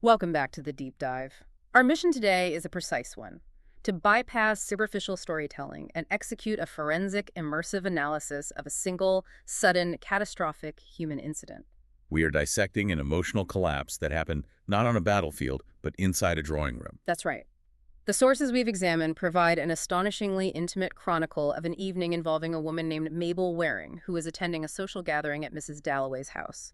Welcome back to the deep dive. Our mission today is a precise one: to bypass superficial storytelling and execute a forensic, immersive analysis of a single, sudden, catastrophic human incident. We are dissecting an emotional collapse that happened not on a battlefield, but inside a drawing room. That's right. The sources we've examined provide an astonishingly intimate chronicle of an evening involving a woman named Mabel Waring, who was attending a social gathering at Mrs. Dalloway's house.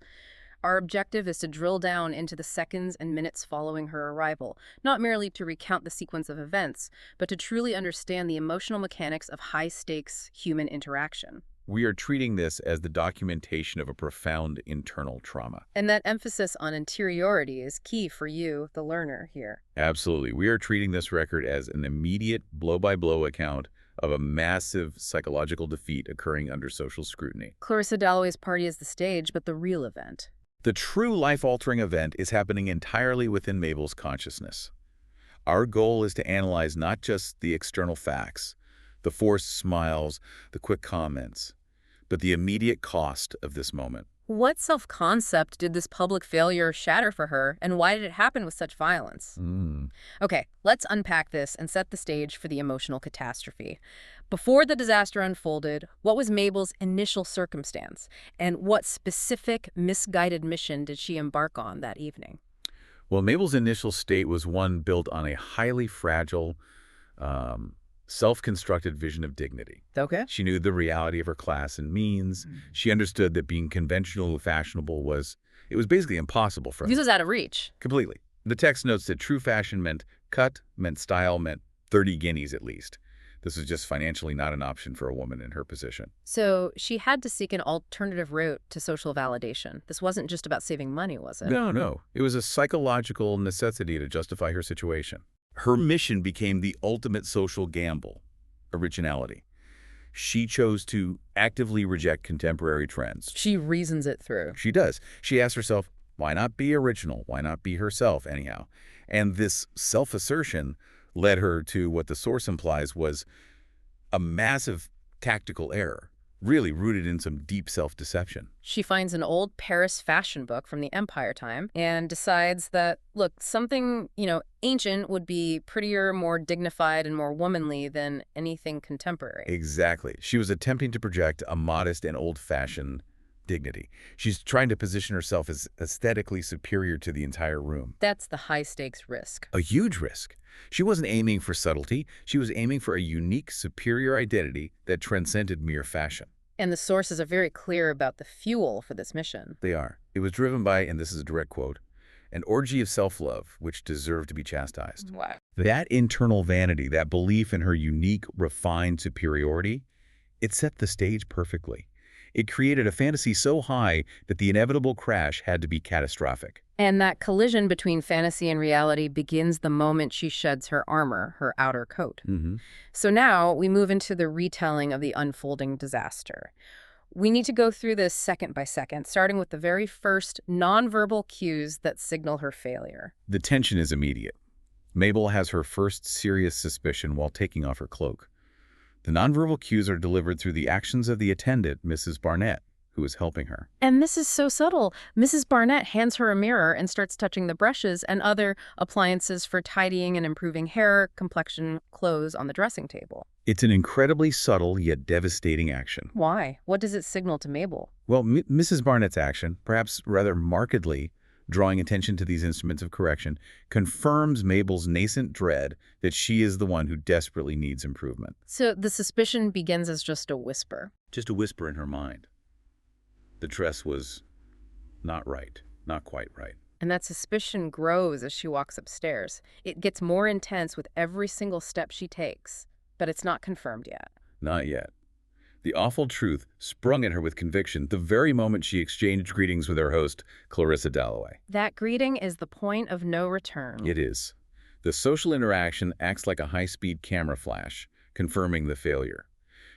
Our objective is to drill down into the seconds and minutes following her arrival, not merely to recount the sequence of events, but to truly understand the emotional mechanics of high-stakes human interaction. We are treating this as the documentation of a profound internal trauma. And that emphasis on interiority is key for you, the learner, here. Absolutely. We are treating this record as an immediate blow-by-blow account of a massive psychological defeat occurring under social scrutiny. Clarissa Dalloway's party is the stage, but the real event. The true life-altering event is happening entirely within Mabel's consciousness. Our goal is to analyze not just the external facts, the forced smiles, the quick comments, but the immediate cost of this moment. What self-concept did this public failure shatter for her, and why did it happen with such violence? Okay, let's unpack this and set the stage for the emotional catastrophe. Before the disaster unfolded, what was Mabel's initial circumstance, and what specific misguided mission did she embark on that evening? Well, Mabel's initial state was one built on a highly fragile, self-constructed vision of dignity. Okay. She knew the reality of her class and means. She understood that being conventional and fashionable was basically impossible for her. This was out of reach. Completely. The text notes that true fashion meant cut, meant style, meant 30 guineas at least. This was just financially not an option for a woman in her position. So she had to seek an alternative route to social validation. This wasn't just about saving money, was it? No. It was a psychological necessity to justify her situation. Her mission became the ultimate social gamble: originality. She chose to actively reject contemporary trends. She reasons it through. She does. She asks herself, why not be original? Why not be herself anyhow? And this self-assertion led her to what the source implies was a massive tactical error, really rooted in some deep self-deception. She finds an old Paris fashion book from the Empire time and decides that, look, something, ancient would be prettier, more dignified, and more womanly than anything contemporary. Exactly. She was attempting to project a modest and old-fashioned dignity. She's trying to position herself as aesthetically superior to the entire room. That's the high-stakes risk. A huge risk. She wasn't aiming for subtlety. She was aiming for a unique, superior identity that transcended mere fashion. And the sources are very clear about the fuel for this mission. They are. It was driven by, and this is a direct quote, an orgy of self-love which deserved to be chastised. Wow. That internal vanity, that belief in her unique, refined superiority, it set the stage perfectly. It created a fantasy so high that the inevitable crash had to be catastrophic. And that collision between fantasy and reality begins the moment she sheds her armor, her outer coat. So now we move into the retelling of the unfolding disaster. We need to go through this second by second, starting with the very first nonverbal cues that signal her failure. The tension is immediate. Mabel has her first serious suspicion while taking off her cloak. The nonverbal cues are delivered through the actions of the attendant, Mrs. Barnett, who is helping her. And this is so subtle. Mrs. Barnett hands her a mirror and starts touching the brushes and other appliances for tidying and improving hair, complexion, clothes on the dressing table. It's an incredibly subtle yet devastating action. Why? What does it signal to Mabel? Well, Mrs. Barnett's action, perhaps rather markedly drawing attention to these instruments of correction, confirms Mabel's nascent dread that she is the one who desperately needs improvement. So the suspicion begins as just a whisper. Just a whisper in her mind. The dress was not right, not quite right. And that suspicion grows as she walks upstairs. It gets more intense with every single step she takes, but it's not confirmed yet. Not yet. The awful truth sprung at her with conviction the very moment she exchanged greetings with her host, Clarissa Dalloway. That greeting is the point of no return. It is. The social interaction acts like a high-speed camera flash, confirming the failure.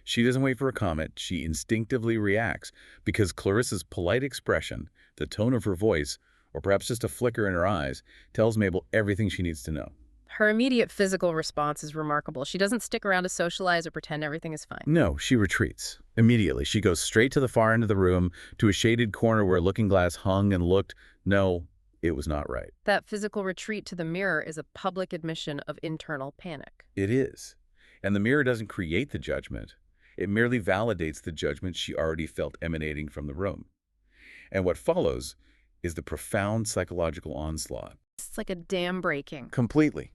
She doesn't wait for a comment. She instinctively reacts because Clarissa's polite expression, the tone of her voice, or perhaps just a flicker in her eyes, tells Mabel everything she needs to know. Her immediate physical response is remarkable. She doesn't stick around to socialize or pretend everything is fine. No, she retreats. Immediately, she goes straight to the far end of the room, to a shaded corner where a looking glass hung and looked, no, It was not right. That physical retreat to the mirror is a public admission of internal panic. It is. And the mirror doesn't create the judgment. It merely validates the judgment she already felt emanating from the room. And what follows is the profound psychological onslaught. It's like a dam breaking. Completely.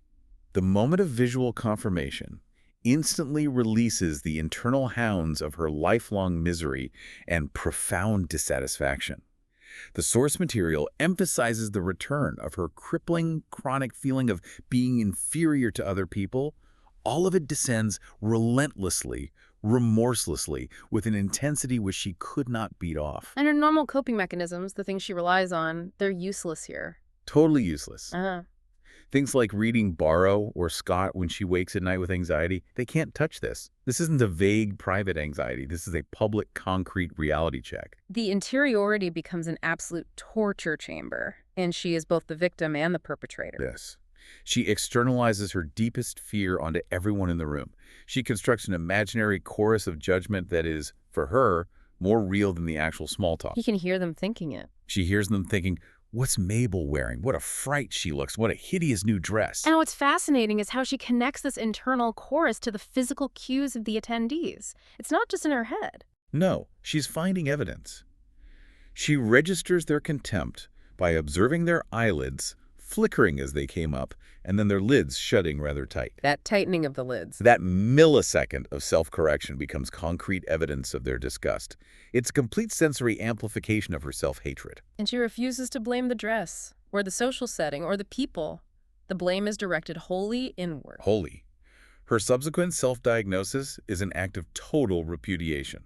The moment of visual confirmation instantly releases the internal hounds of her lifelong misery and profound dissatisfaction. The source material emphasizes the return of her crippling, chronic feeling of being inferior to other people. All of it descends relentlessly, remorselessly, with an intensity which she could not beat off. And her normal coping mechanisms, the things she relies on, they're useless here. Totally useless. Uh-huh. Things like reading Borrow or Scott when she wakes at night with anxiety, they can't touch this. This isn't a vague, private anxiety. This is a public, concrete reality check. The interiority becomes an absolute torture chamber, and she is both the victim and the perpetrator. Yes. She externalizes her deepest fear onto everyone in the room. She constructs an imaginary chorus of judgment that is, for her, more real than the actual small talk. He can hear them thinking it. She hears them thinking, "What's Mabel wearing? What a fright she looks. What a hideous new dress." And what's fascinating is how she connects this internal chorus to the physical cues of the attendees. It's not just in her head. No, she's finding evidence. She registers their contempt by observing their eyelids flickering as they came up, and then their lids shutting rather tight. That tightening of the lids. That millisecond of self-correction becomes concrete evidence of their disgust. It's a complete sensory amplification of her self-hatred. And she refuses to blame the dress, or the social setting, or the people. The blame is directed wholly inward. Wholly. Her subsequent self-diagnosis is an act of total repudiation.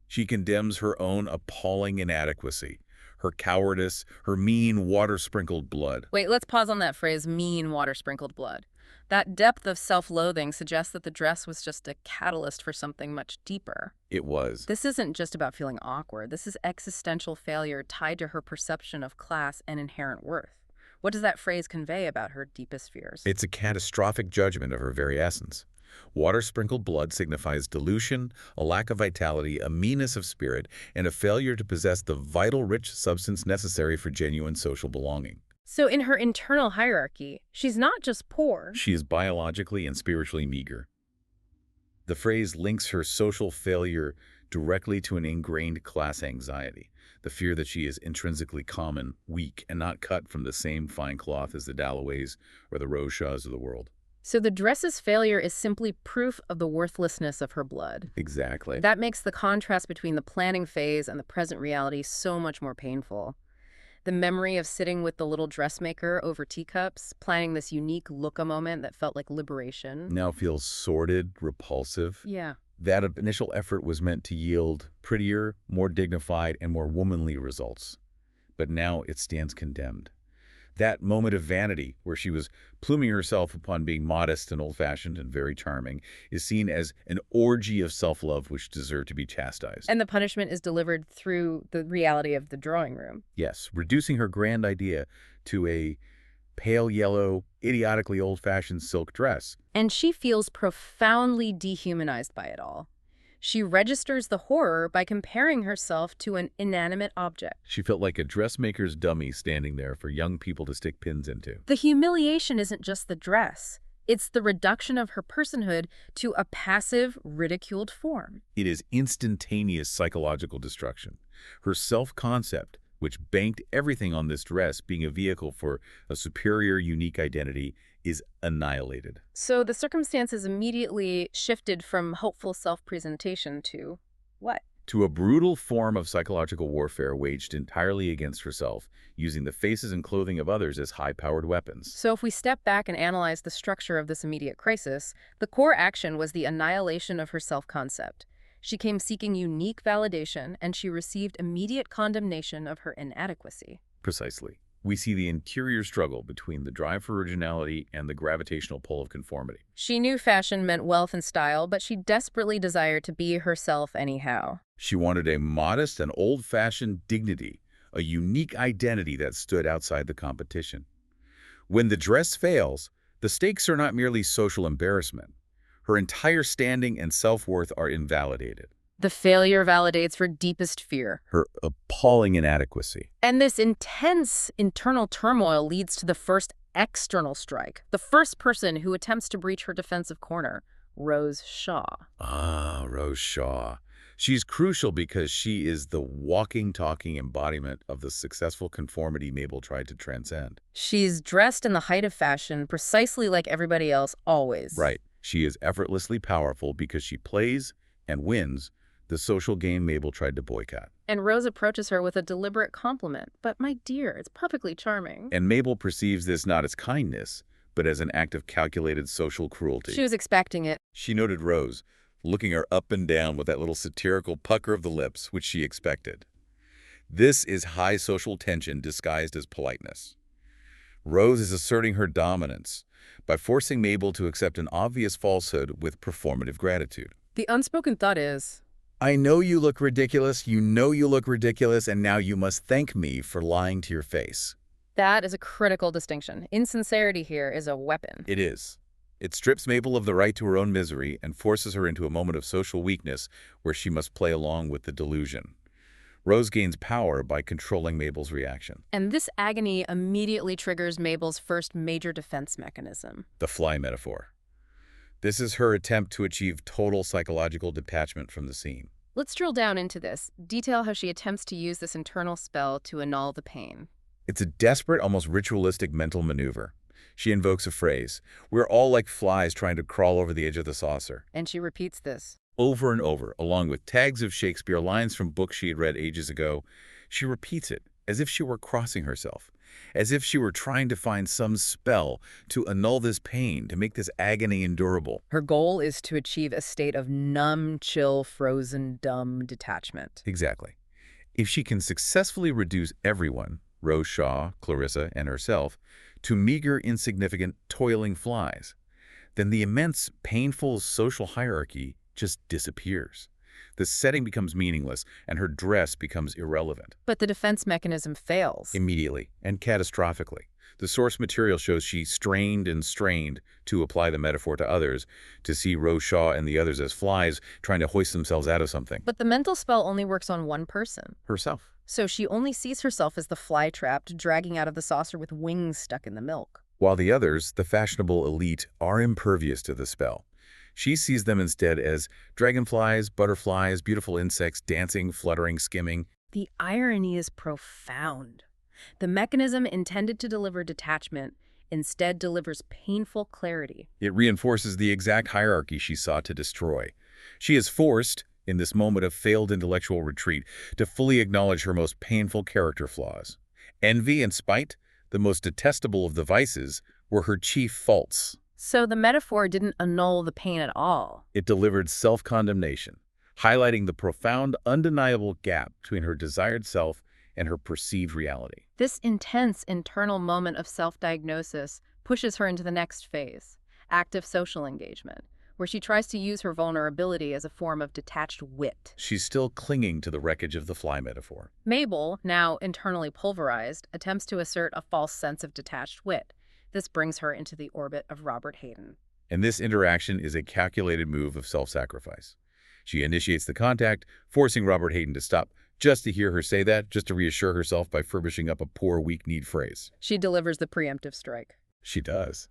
She condemns her own appalling inadequacy, her cowardice, her mean water-sprinkled blood. Wait, let's pause on that phrase, mean water-sprinkled blood. That depth of self-loathing suggests that the dress was just a catalyst for something much deeper. It was. This isn't just about feeling awkward. This is existential failure tied to her perception of class and inherent worth. What does that phrase convey about her deepest fears? It's a catastrophic judgment of her very essence. Water-sprinkled blood signifies dilution, a lack of vitality, a meanness of spirit, and a failure to possess the vital rich substance necessary for genuine social belonging. So in her internal hierarchy, she's not just poor. She is biologically and spiritually meager. The phrase links her social failure directly to an ingrained class anxiety, the fear that she is intrinsically common, weak, and not cut from the same fine cloth as the Dalloways or the Roshaws of the world. So the dress's failure is simply proof of the worthlessness of her blood. Exactly. That makes the contrast between the planning phase and the present reality so much more painful. The memory of sitting with the little dressmaker over teacups, planning this unique look-a moment that felt like liberation. Now feels sordid, repulsive. Yeah. That initial effort was meant to yield prettier, more dignified, and more womanly results. But now it stands condemned. That moment of vanity, where she was pluming herself upon being modest and old-fashioned and very charming, is seen as an orgy of self-love which deserved to be chastised. And the punishment is delivered through the reality of the drawing room. Yes, reducing her grand idea to a pale yellow, idiotically old-fashioned silk dress. And she feels profoundly dehumanized by it all. She registers the horror by comparing herself to an inanimate object. She felt like a dressmaker's dummy standing there for young people to stick pins into. The humiliation isn't just the dress. It's the reduction of her personhood to a passive, ridiculed form. It is instantaneous psychological destruction. Her self-concept, which banked everything on this dress being a vehicle for a superior, unique identity, is annihilated. So the circumstances immediately shifted from hopeful self-presentation to what? To a brutal form of psychological warfare waged entirely against herself, using the faces and clothing of others as high-powered weapons. So if we step back and analyze the structure of this immediate crisis, the core action was the annihilation of her self-concept. She came seeking unique validation, and she received immediate condemnation of her inadequacy. Precisely. We see the interior struggle between the drive for originality and the gravitational pull of conformity. She knew fashion meant wealth and style, but she desperately desired to be herself anyhow. She wanted a modest and old-fashioned dignity, a unique identity that stood outside the competition. When the dress fails, the stakes are not merely social embarrassment. Her entire standing and self-worth are invalidated. The failure validates her deepest fear. Her appalling inadequacy. And this intense internal turmoil leads to the first external strike, the first person who attempts to breach her defensive corner, Rose Shaw. Ah, Rose Shaw. She's crucial because she is the walking, talking embodiment of the successful conformity Mabel tried to transcend. She's dressed in the height of fashion, precisely like everybody else, always. Right. She is effortlessly powerful because she plays and wins the social game Mabel tried to boycott. And Rose approaches her with a deliberate compliment. But my dear, it's perfectly charming. And Mabel perceives this not as kindness, but as an act of calculated social cruelty. She was expecting it. She noted Rose, looking her up and down with that little satirical pucker of the lips, which she expected. This is high social tension disguised as politeness. Rose is asserting her dominance by forcing Mabel to accept an obvious falsehood with performative gratitude. The unspoken thought is, I know you look ridiculous, you know you look ridiculous, and now you must thank me for lying to your face. that is a critical distinction. Insincerity here is a weapon. It is. It strips Mabel of the right to her own misery and forces her into a moment of social weakness where she must play along with the delusion. Rose gains power by controlling Mabel's reaction. And this agony immediately triggers Mabel's first major defense mechanism. The fly metaphor. This is her attempt to achieve total psychological detachment from the scene. Let's drill down into this. Detail how she attempts to use this internal spell to annul the pain. It's a desperate, almost ritualistic mental maneuver. She invokes a phrase, "We're all like flies trying to crawl over the edge of the saucer," And she repeats this. over and over, along with tags of Shakespeare, lines from books she had read ages ago. She repeats it as if she were crossing herself, as if she were trying to find some spell to annul this pain, to make this agony endurable. Her goal is to achieve a state of numb, chill, frozen, dumb detachment. Exactly. If she can successfully reduce everyone, Rose Shaw, Clarissa, and herself, to meager, insignificant, toiling flies, then the immense, painful social hierarchy just disappears. The setting becomes meaningless, and her dress becomes irrelevant. But the defense mechanism fails. Immediately and catastrophically. The source material shows she strained and strained to apply the metaphor to others, to see Rose Shaw and the others as flies trying to hoist themselves out of something. But the mental spell only works on one person. Herself. So she only sees herself as the fly trapped, dragging out of the saucer with wings stuck in the milk. While the others, the fashionable elite, are impervious to the spell. She sees them instead as dragonflies, butterflies, beautiful insects, dancing, fluttering, skimming. The irony is profound. The mechanism intended to deliver detachment instead delivers painful clarity. It reinforces the exact hierarchy she sought to destroy. She is forced, in this moment of failed intellectual retreat, to fully acknowledge her most painful character flaws. Envy and spite, the most detestable of the vices, were her chief faults. So the metaphor didn't annul the pain at all. It delivered self-condemnation, highlighting the profound, undeniable gap between her desired self and her perceived reality. This intense internal moment of self-diagnosis pushes her into the next phase, active social engagement, where she tries to use her vulnerability as a form of detached wit. She's still clinging to the wreckage of the fly metaphor. Mabel, now internally pulverized, attempts to assert a false sense of detached wit. This brings her into the orbit of Robert Hayden. And this interaction is a calculated move of self-sacrifice. She initiates the contact, forcing Robert Hayden to stop, just to hear her say that, just to reassure herself by furbishing up a poor, weak-kneed phrase. She delivers the preemptive strike. She does.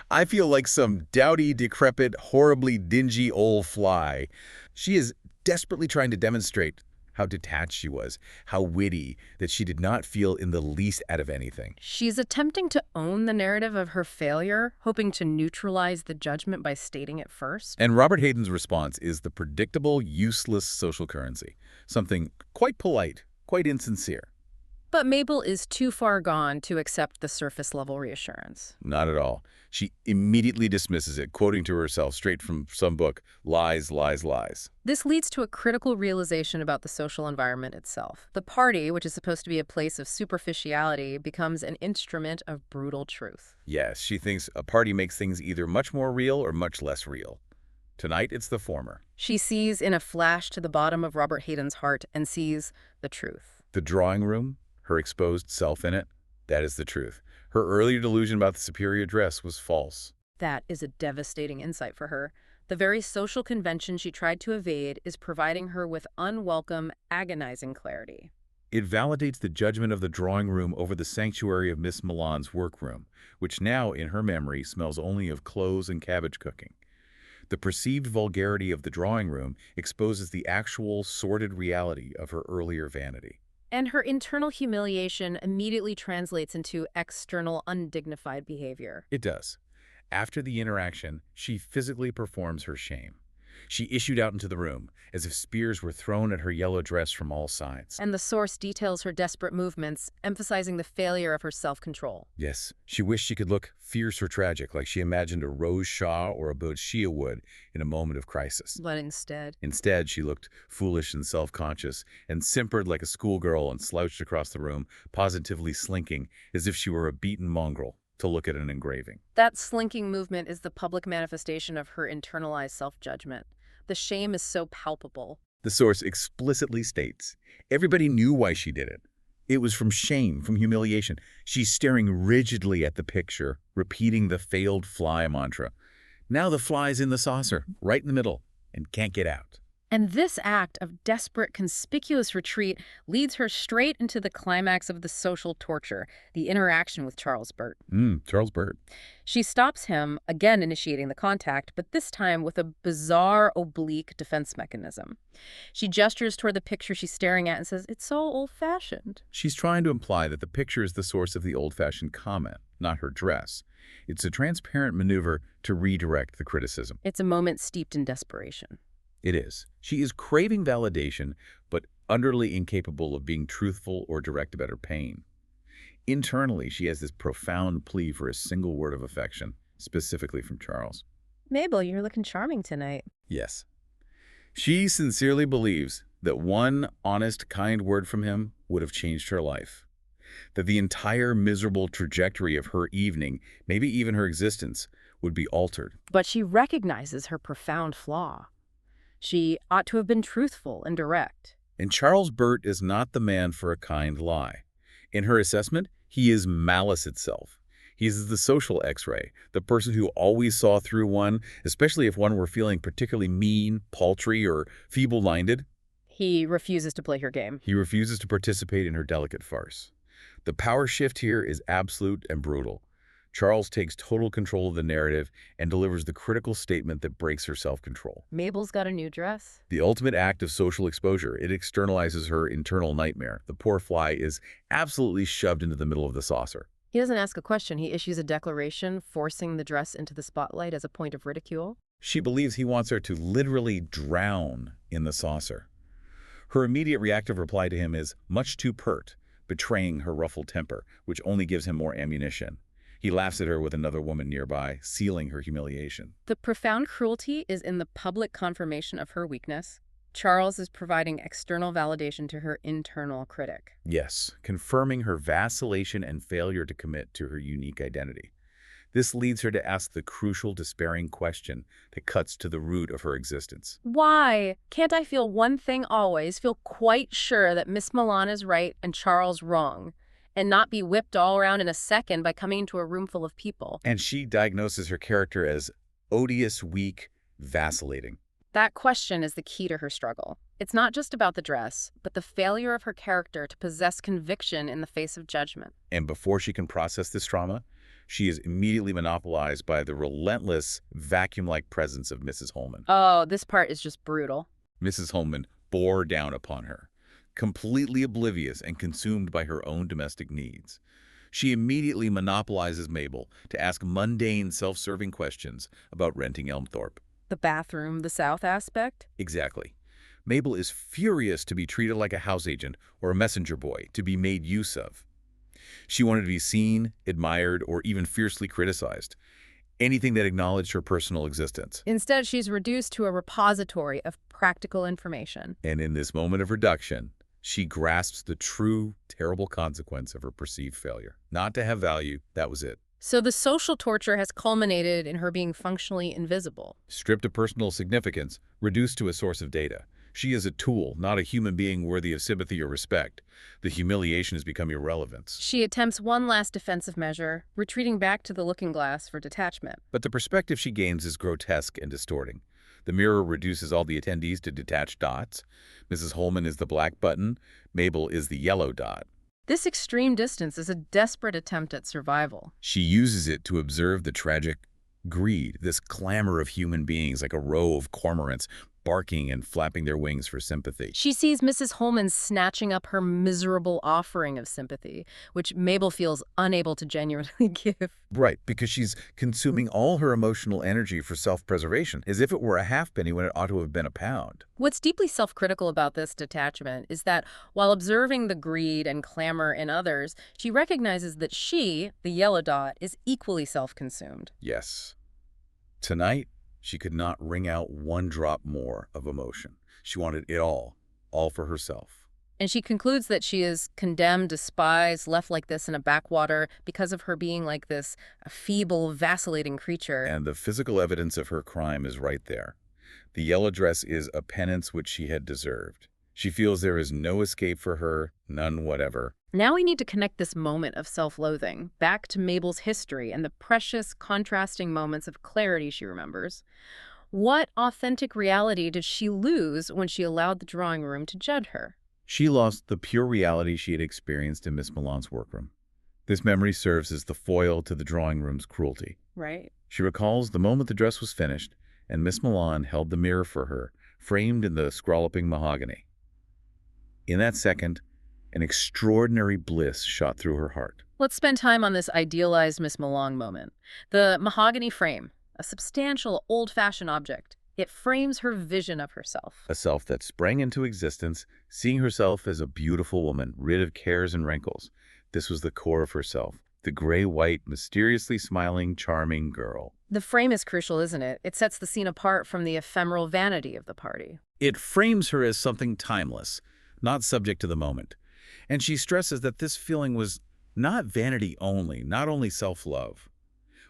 I feel like some dowdy, decrepit, horribly dingy old fly. She is desperately trying to demonstrate how detached she was, how witty, that she did not feel in the least out of anything. She's attempting to own the narrative of her failure, hoping to neutralize the judgment by stating it first. And Robert Hayden's response is the predictable, useless social currency, something quite polite, quite insincere. But Mabel is too far gone to accept the surface-level reassurance. Not at all. She immediately dismisses it, quoting to herself straight from some book, lies, lies, lies. This leads to a critical realization about the social environment itself. The party, which is supposed to be a place of superficiality, becomes an instrument of brutal truth. Yes, she thinks a party makes things either much more real or much less real. Tonight, it's the former. She sees in a flash to the bottom of Robert Hayden's heart and sees the truth. The drawing room, her exposed self in it, that is the truth. Her earlier delusion about the superior dress was false. That is a devastating insight for her. The very social convention she tried to evade is providing her with unwelcome, agonizing clarity. It validates the judgment of the drawing room over the sanctuary of Miss Milan's workroom, which now, in her memory, smells only of clothes and cabbage cooking. The perceived vulgarity of the drawing room exposes the actual, sordid reality of her earlier vanity. And her internal humiliation immediately translates into external, undignified behavior. It does. After the interaction, she physically performs her shame. She issued out into the room, as if spears were thrown at her yellow dress from all sides. And the source details her desperate movements, emphasizing the failure of her self-control. Yes, she wished she could look fierce or tragic, like she imagined a Rose Shaw or a Bathsheba would in a moment of crisis. But Instead, she looked foolish and self-conscious, and simpered like a schoolgirl and slouched across the room, positively slinking, as if she were a beaten mongrel, to look at an engraving. that slinking movement is the public manifestation of her internalized self-judgment. The shame is so palpable. The source explicitly states, everybody knew why she did it. It was from shame, from humiliation. She's staring rigidly at the picture, repeating the failed fly mantra. Now the fly's in the saucer, right in the middle, and can't get out. And this act of desperate, conspicuous retreat leads her straight into the climax of the social torture, the interaction with Charles Burt. Charles Burt. She stops him, again initiating the contact, but this time with a bizarre, oblique defense mechanism. She gestures toward the picture she's staring at and says, "It's so old-fashioned." She's trying to imply that the picture is the source of the old-fashioned comment, not her dress. It's a transparent maneuver to redirect the criticism. It's a moment steeped in desperation. It is. She is craving validation, but utterly incapable of being truthful or direct about her pain. Internally, she has this profound plea for a single word of affection, specifically from Charles. "Mabel, you're looking charming tonight." Yes. She sincerely believes that one honest, kind word from him would have changed her life. That the entire miserable trajectory of her evening, maybe even her existence, would be altered. But she recognizes her profound flaw. She ought to have been truthful and direct. And Charles Burt is not the man for a kind lie. In her assessment, he is malice itself. He is the social X-ray, the person who always saw through one, especially if one were feeling particularly mean, paltry, or feeble-minded. He refuses to play her game. He refuses to participate in her delicate farce. The power shift here is absolute and brutal. Charles takes total control of the narrative and delivers the critical statement that breaks her self-control. "Mabel's got a new dress." The ultimate act of social exposure, it externalizes her internal nightmare. The poor fly is absolutely shoved into the middle of the saucer. He doesn't ask a question. He issues a declaration, forcing the dress into the spotlight as a point of ridicule. She believes he wants her to literally drown in the saucer. Her immediate reactive reply to him is much too pert, betraying her ruffled temper, which only gives him more ammunition. He laughs at her with another woman nearby, sealing her humiliation. The profound cruelty is in the public confirmation of her weakness. Charles is providing external validation to her internal critic. Yes, confirming her vacillation and failure to commit to her unique identity. This leads her to ask the crucial, despairing question that cuts to the root of her existence. Why can't I feel one thing always, feel quite sure that Miss Milan is right and Charles wrong, and not be whipped all around in a second by coming into a room full of people? And she diagnoses her character as odious, weak, vacillating. That question is the key to her struggle. It's not just about the dress, but the failure of her character to possess conviction in the face of judgment. And before she can process this trauma, she is immediately monopolized by the relentless, vacuum-like presence of Mrs. Holman. Oh, this part is just brutal. Mrs. Holman bore down upon her, completely oblivious and consumed by her own domestic needs. She immediately monopolizes Mabel to ask mundane, self-serving questions about renting Elmthorpe. The bathroom, the South aspect? Exactly. Mabel is furious to be treated like a house agent or a messenger boy, to be made use of. She wanted to be seen, admired, or even fiercely criticized. Anything that acknowledged her personal existence. Instead, she's reduced to a repository of practical information. And in this moment of reduction, she grasps the true, terrible consequence of her perceived failure. Not to have value, that was it. So the social torture has culminated in her being functionally invisible. Stripped of personal significance, reduced to a source of data. She is a tool, not a human being worthy of sympathy or respect. The humiliation has become irrelevance. She attempts one last defensive measure, retreating back to the looking glass for detachment. But the perspective she gains is grotesque and distorting. The mirror reduces all the attendees to detached dots. Mrs. Holman is the black button. Mabel is the yellow dot. This extreme distance is a desperate attempt at survival. She uses it to observe the tragic greed, this clamor of human beings like a row of cormorants barking and flapping their wings for sympathy. She sees Mrs. Holman snatching up her miserable offering of sympathy, which Mabel feels unable to genuinely give. Right, because she's consuming all her emotional energy for self-preservation, as if it were a halfpenny when it ought to have been a pound. What's deeply self-critical about this detachment is that while observing the greed and clamor in others, she recognizes that she, the yellow dot, is equally self-consumed. Yes. Tonight, she could not wring out one drop more of emotion. She wanted it all for herself. And she concludes that she is condemned, despised, left like this in a backwater because of her being like this, a feeble, vacillating creature. And the physical evidence of her crime is right there. The yellow dress is a penance which she had deserved. She feels there is no escape for her, none whatever. Now we need to connect this moment of self-loathing back to Mabel's history and the precious, contrasting moments of clarity she remembers. What authentic reality did she lose when she allowed the drawing room to judge her? She lost the pure reality she had experienced in Miss Milan's workroom. This memory serves as the foil to the drawing room's cruelty. Right. She recalls the moment the dress was finished, and Miss Milan held the mirror for her, framed in the scrolloping mahogany. In that second, an extraordinary bliss shot through her heart. Let's spend time on this idealized Miss Milan moment. The mahogany frame, a substantial, old-fashioned object. It frames her vision of herself. A self that sprang into existence, seeing herself as a beautiful woman, rid of cares and wrinkles. This was the core of herself, the gray-white, mysteriously smiling, charming girl. The frame is crucial, isn't it? It sets the scene apart from the ephemeral vanity of the party. It frames her as something timeless, not subject to the moment. And she stresses that this feeling was not vanity only, not only self-love.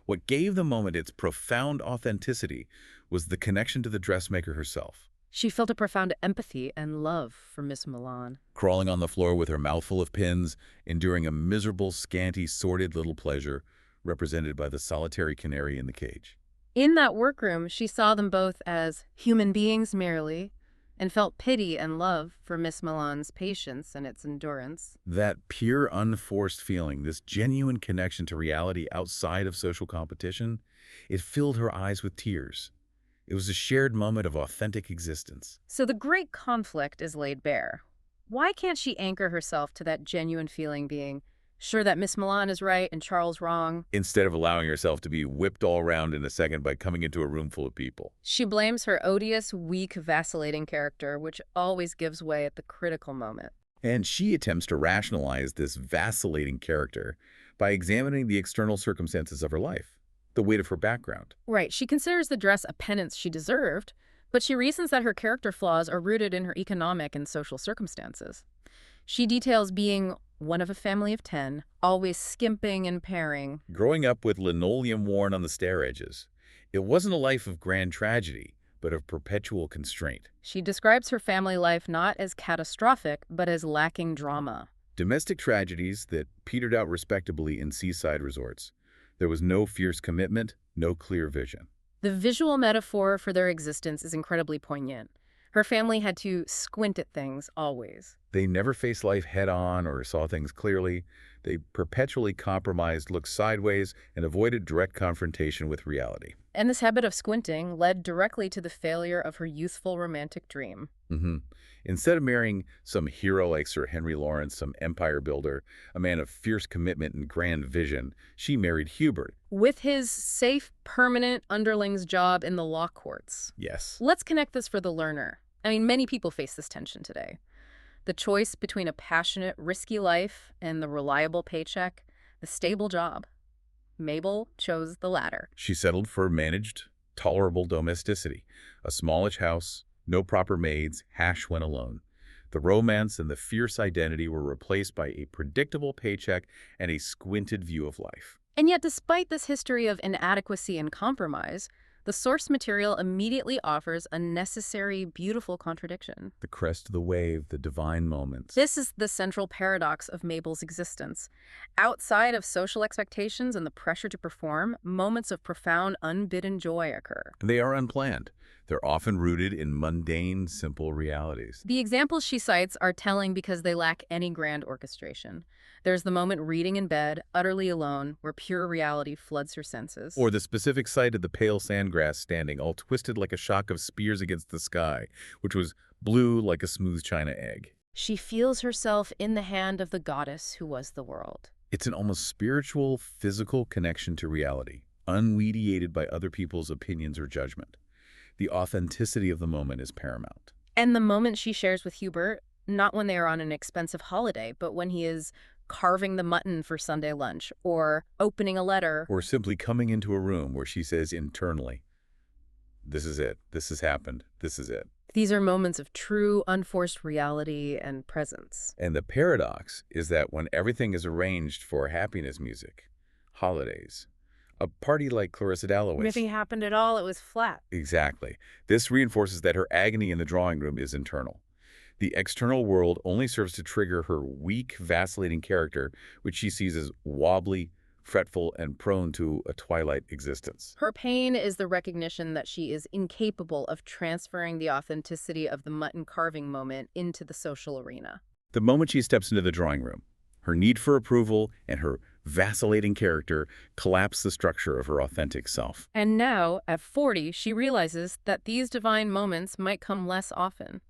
What gave the moment its profound authenticity was the connection to the dressmaker herself. She felt a profound empathy and love for Miss Milan. Crawling on the floor with her mouth full of pins, enduring a miserable, scanty, sordid little pleasure, represented by the solitary canary in the cage. In that workroom, she saw them both as human beings merely, and felt pity and love for Miss Milan's patience and its endurance. That pure, unforced feeling, this genuine connection to reality outside of social competition, it filled her eyes with tears. It was a shared moment of authentic existence. So the great conflict is laid bare. Why can't she anchor herself to that genuine feeling, being sure that Miss Milan is right and Charles wrong? Instead of allowing herself to be whipped all around in a second by coming into a room full of people. She blames her odious, weak, vacillating character, which always gives way at the critical moment. And she attempts to rationalize this vacillating character by examining the external circumstances of her life, the weight of her background. Right, she considers the dress a penance she deserved, but she reasons that her character flaws are rooted in her economic and social circumstances. She details being one of a family of 10, always skimping and paring. Growing up with linoleum worn on the stair edges, it wasn't a life of grand tragedy, but of perpetual constraint. She describes her family life not as catastrophic, but as lacking drama. Domestic tragedies that petered out respectably in seaside resorts. There was no fierce commitment, no clear vision. The visual metaphor for their existence is incredibly poignant. Her family had to squint at things, always. They never faced life head-on or saw things clearly. They perpetually compromised, looked sideways, and avoided direct confrontation with reality. And this habit of squinting led directly to the failure of her youthful romantic dream. Instead of marrying some hero like Sir Henry Lawrence, some empire builder, a man of fierce commitment and grand vision, she married Hubert. With his safe, permanent underling's job in the law courts. Yes. Let's connect this for the learner. I mean, many people face this tension today. The choice between a passionate, risky life and the reliable paycheck, the stable job. Mabel chose the latter. She settled for managed, tolerable domesticity, a smallish house, no proper maids, hash when alone. The romance and the fierce identity were replaced by a predictable paycheck and a squinted view of life. And yet, despite this history of inadequacy and compromise, The source material immediately offers a necessary, beautiful contradiction. The crest of the wave, the divine moments. This is the central paradox of Mabel's existence. Outside of social expectations and the pressure to perform, moments of profound, unbidden joy occur. They are unplanned. They're often rooted in mundane, simple realities. The examples she cites are telling because they lack any grand orchestration. There's the moment reading in bed, utterly alone, where pure reality floods her senses. Or the specific sight of the pale sandgrass standing, all twisted like a shock of spears against the sky, which was blue like a smooth china egg. She feels herself in the hand of the goddess who was the world. It's an almost spiritual, physical connection to reality, unmediated by other people's opinions or judgment. The authenticity of the moment is paramount. And the moment she shares with Hubert, not when they are on an expensive holiday, but when he is carving the mutton for Sunday lunch, or opening a letter. Or simply coming into a room where she says internally, "This is it. This has happened. This is it." These are moments of true, unforced reality and presence. And the paradox is that when everything is arranged for happiness music, holidays, a party like Clarissa Dalloway's. Nothing happened at all, it was flat. Exactly. This reinforces that her agony in the drawing room is internal. The external world only serves to trigger her weak, vacillating character, which she sees as wobbly, fretful, and prone to a twilight existence. Her pain is the recognition that she is incapable of transferring the authenticity of the mutton carving moment into the social arena. The moment she steps into the drawing room, her need for approval and her vacillating character collapse the structure of her authentic self. And now, at 40, she realizes that these divine moments might come less often.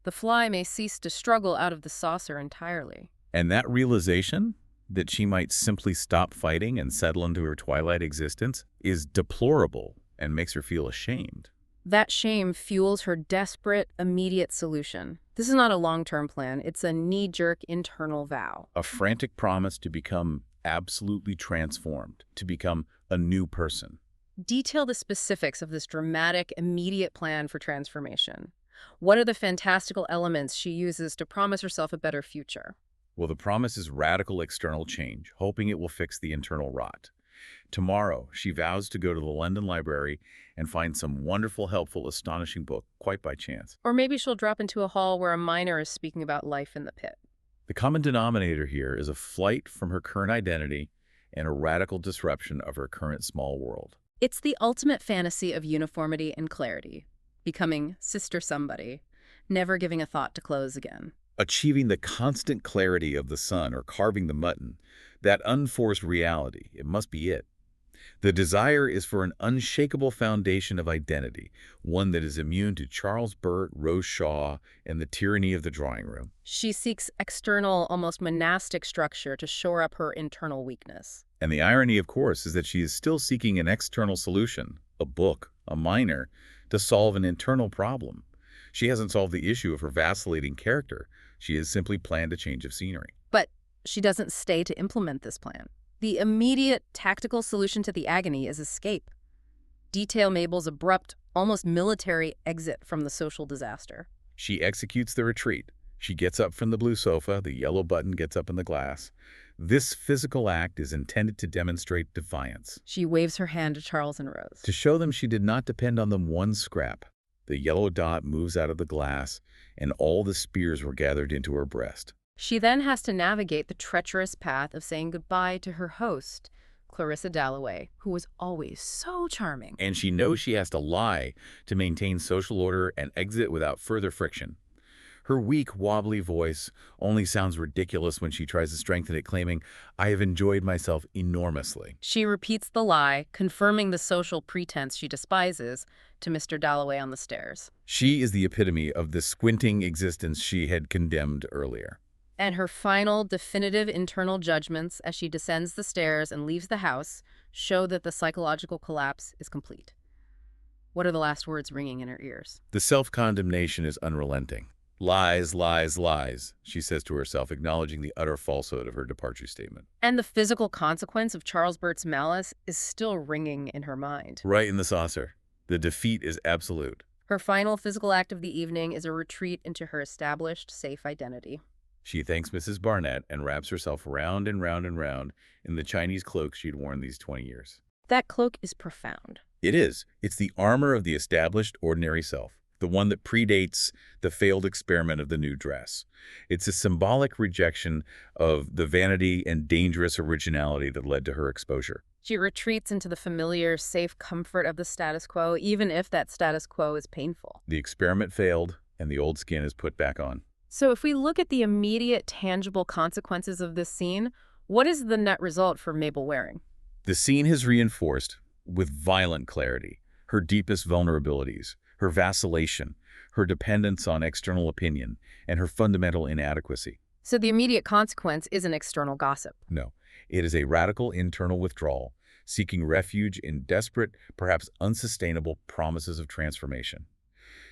The fly may cease to struggle out of the saucer entirely. And that realization, that she might simply stop fighting and settle into her twilight existence, is deplorable and makes her feel ashamed. That shame fuels her desperate, immediate solution. This is not a long-term plan. It's a knee-jerk internal vow. A frantic promise to become absolutely transformed, to become a new person. Detail the specifics of this dramatic, immediate plan for transformation. What are the fantastical elements she uses to promise herself a better future? Well, the promise is radical external change, hoping it will fix the internal rot. Tomorrow, she vows to go to the London Library and find some wonderful, helpful, astonishing book, quite by chance. Or maybe she'll drop into a hall where a miner is speaking about life in the pit. The common denominator here is a flight from her current identity and a radical disruption of her current small world. It's the ultimate fantasy of uniformity and clarity, becoming Sister Somebody, never giving a thought to clothes again. Achieving the constant clarity of the sun or carving the mutton, that unforced reality, it must be it. The desire is for an unshakable foundation of identity, one that is immune to Charles Burt, Rose Shaw, and the tyranny of the drawing room. She seeks external, almost monastic structure to shore up her internal weakness. And the irony, of course, is that she is still seeking an external solution, a book, a miner, to solve an internal problem. She hasn't solved the issue of her vacillating character. She has simply planned a change of scenery. But she doesn't stay to implement this plan. The immediate, tactical solution to the agony is escape. Detail Mabel's abrupt, almost military exit from the social disaster. She executes the retreat. She gets up from the blue sofa, the yellow button gets up in the glass. This physical act is intended to demonstrate defiance. She waves her hand to Charles and Rose. To show them she did not depend on them one scrap. The yellow dot moves out of the glass, and all the spears were gathered into her breast. She then has to navigate the treacherous path of saying goodbye to her host, Clarissa Dalloway, who was always so charming. And she knows she has to lie to maintain social order and exit without further friction. Her weak, wobbly voice only sounds ridiculous when she tries to strengthen it, claiming, "I have enjoyed myself enormously." She repeats the lie, confirming the social pretense she despises, to Mr. Dalloway on the stairs. She is the epitome of the squinting existence she had condemned earlier. And her final, definitive internal judgments as she descends the stairs and leaves the house show that the psychological collapse is complete. What are the last words ringing in her ears? The self-condemnation is unrelenting. Lies, lies, lies, she says to herself, acknowledging the utter falsehood of her departure statement. And the physical consequence of Charles Burt's malice is still ringing in her mind. Right in the saucer. The defeat is absolute. Her final physical act of the evening is a retreat into her established, safe identity. She thanks Mrs. Barnett and wraps herself round and round and round in the Chinese cloak she'd worn these 20 years. That cloak is profound. It is. It's the armor of the established ordinary self, the one that predates the failed experiment of the new dress. It's a symbolic rejection of the vanity and dangerous originality that led to her exposure. She retreats into the familiar, safe comfort of the status quo, even if that status quo is painful. The experiment failed, and the old skin is put back on. So if we look at the immediate, tangible consequences of this scene, what is the net result for Mabel Waring? The scene has reinforced, with violent clarity, her deepest vulnerabilities, her vacillation, her dependence on external opinion, and her fundamental inadequacy. So the immediate consequence isn't external gossip. No, it is a radical internal withdrawal, seeking refuge in desperate, perhaps unsustainable promises of transformation.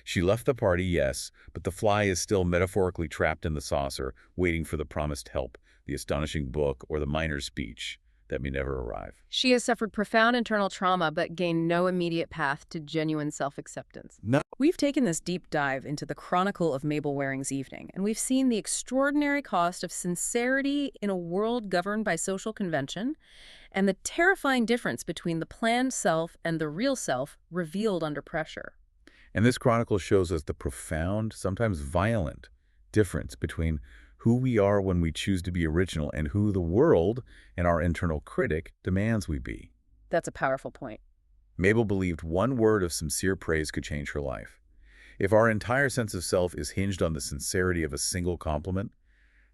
She left the party, yes, but the fly is still metaphorically trapped in the saucer, waiting for the promised help, the astonishing book, or the miner's speech that may never arrive. She has suffered profound internal trauma but gained no immediate path to genuine self-acceptance. No. We've taken this deep dive into the chronicle of Mabel Waring's evening, and we've seen the extraordinary cost of sincerity in a world governed by social convention, and the terrifying difference between the planned self and the real self revealed under pressure. And this chronicle shows us the profound, sometimes violent, difference between who we are when we choose to be original and who the world and our internal critic demands we be. That's a powerful point. Mabel believed one word of sincere praise could change her life. If our entire sense of self is hinged on the sincerity of a single compliment,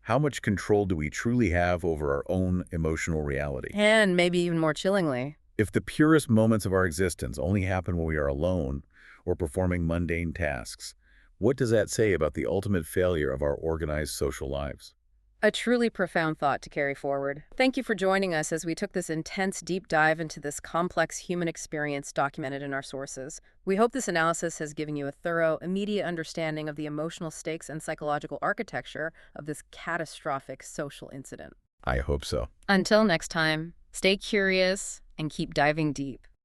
how much control do we truly have over our own emotional reality? And maybe even more chillingly, If the purest moments of our existence only happen when we are alone or performing mundane tasks, what does that say about the ultimate failure of our organized social lives? a truly profound thought to carry forward. Thank you for joining us as we took this intense deep dive into this complex human experience documented in our sources. We hope this analysis has given you a thorough, immediate understanding of the emotional stakes and psychological architecture of this catastrophic social incident. I hope so. Until next time, stay curious and keep diving deep.